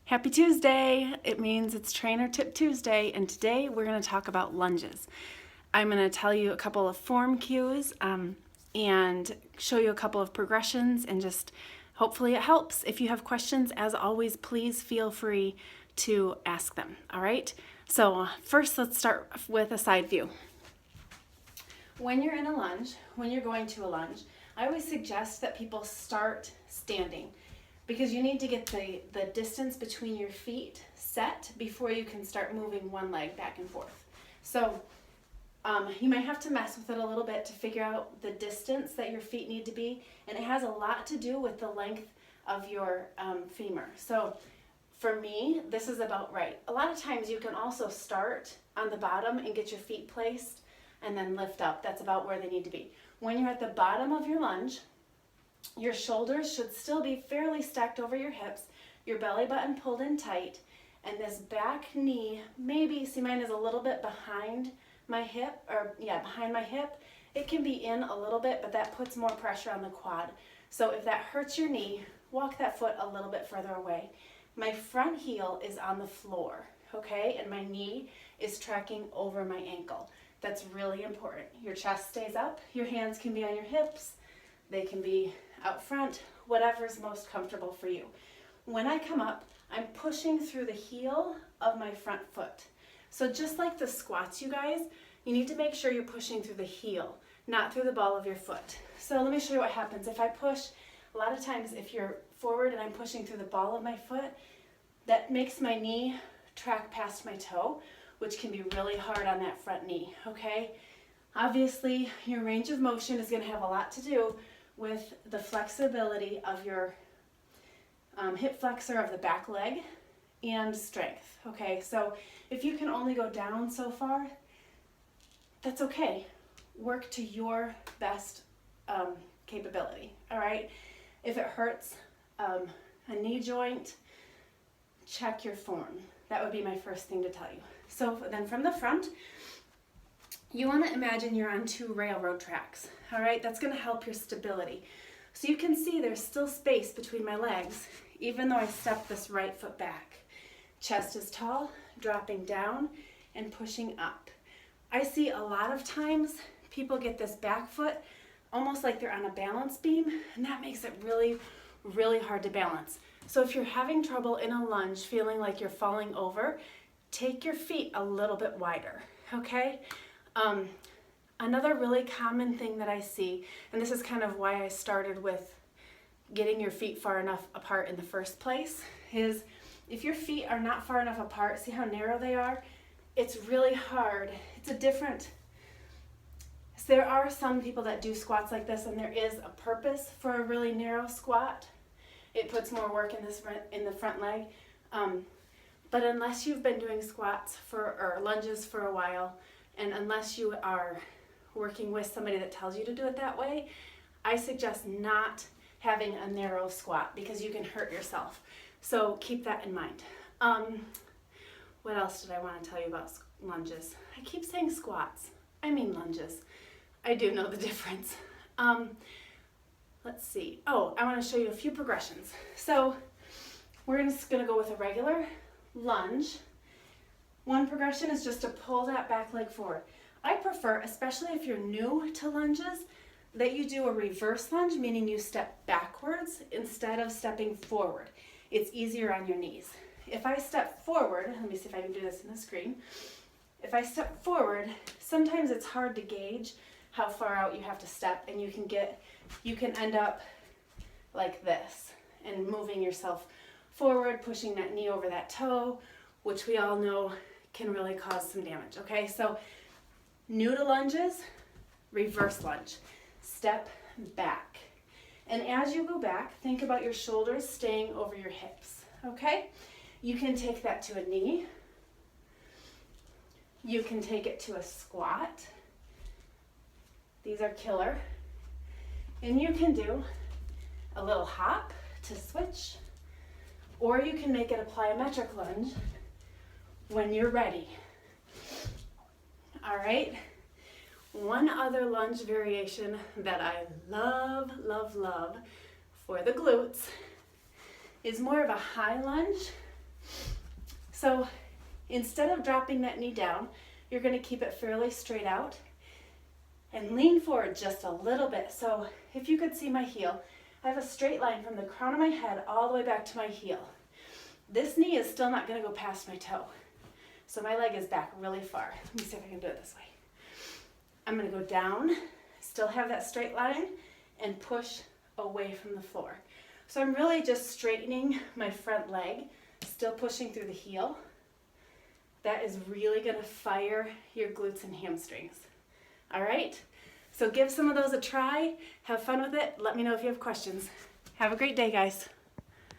Happy Tuesday! It means it's Trainer Tip Tuesday, and today we're going to talk about lunges. I'm going to tell you a couple of form cues and show you a couple of progressions, and just hopefully it helps. If you have questions, as always, please feel free to ask them. All right? So first, let's start with a side view. When you're in a lunge, when you're going to a lunge, I always suggest that people start standing, because you need to get the distance between your feet set before you can start moving one leg back and forth. So you might have to mess with it a little bit to figure out the distance that your feet need to be, and it has a lot to do with the length of your femur. So for me, this is about right. A lot of times you can also start on the bottom and get your feet placed and then lift up. That's about where they need to be. When you're at the bottom of your lunge, your shoulders should still be fairly stacked over your hips, your belly button pulled in tight, and this back knee, maybe, see mine is a little bit behind my hip, behind my hip. It can be in a little bit, but that puts more pressure on the quad. So if that hurts your knee, walk that foot a little bit further away. My front heel is on the floor, okay? And my knee is tracking over my ankle. That's really important. Your chest stays up, your hands can be on your hips, they can be out front, whatever's most comfortable for you. When I come up, I'm pushing through the heel of my front foot. So just like the squats, you guys, you need to make sure you're pushing through the heel, not through the ball of your foot. So let me show you what happens. If I push, a lot of times if you're forward and I'm pushing through the ball of my foot, that makes my knee track past my toe, which can be really hard on that front knee, okay? Obviously, your range of motion is going to have a lot to do with the flexibility of your hip flexor of the back leg and strength, okay? So if you can only go down so far, that's okay. Work to your best capability, all right? If it hurts a knee joint, check your form. That would be my first thing to tell you. So then from the front, you want to imagine you're on two railroad tracks, all right? That's going to help your stability. So you can see there's still space between my legs, even though I stepped this right foot back. Chest is tall, dropping down and pushing up. I see a lot of times people get this back foot almost like they're on a balance beam, and that makes it really, really hard to balance. So if you're having trouble in a lunge, feeling like you're falling over, take your feet a little bit wider, okay? Another really common thing that I see, and this is kind of why I started with getting your feet far enough apart in the first place, is if your feet are not far enough apart, see how narrow they are? It's really hard. It's a different, so there are some people that do squats like this, and there is a purpose for a really narrow squat. It puts more work in the front leg. But unless you've been doing squats or lunges for a while, and unless you are working with somebody that tells you to do it that way, I suggest not having a narrow squat because you can hurt yourself. So keep that in mind. What else did I want to tell you about lunges? I keep saying squats. I mean lunges. I do know the difference. Let's see. Oh, I want to show you a few progressions. So we're just going to go with a regular lunge. One progression is just to pull that back leg forward. I prefer, especially if you're new to lunges, that you do a reverse lunge, meaning you step backwards instead of stepping forward. It's easier on your knees. If I step forward, let me see if I can do this in the screen. If I step forward, sometimes it's hard to gauge how far out you have to step, and you can end up like this and moving yourself forward, pushing that knee over that toe, which we all know can really cause some damage, okay? So new to lunges, reverse lunge, step back. And as you go back, think about your shoulders staying over your hips, okay? You can take that to a knee. You can take it to a squat. These are killer. And you can do a little hop to switch, or you can make it a plyometric lunge when you're ready. All right. One other lunge variation that I love, love, love for the glutes is more of a high lunge So instead of dropping that knee down, you're going to keep it fairly straight out and lean forward just a little bit. So if you could see my heel, I have a straight line from the crown of my head all the way back to my heel. This knee is still not going to go past my toe. So my leg is back really far. Let me see if I can do it this way. I'm going to go down, still have that straight line, and push away from the floor. So I'm really just straightening my front leg, still pushing through the heel. That is really going to fire your glutes and hamstrings. All right? So give some of those a try. Have fun with it. Let me know if you have questions. Have a great day, guys.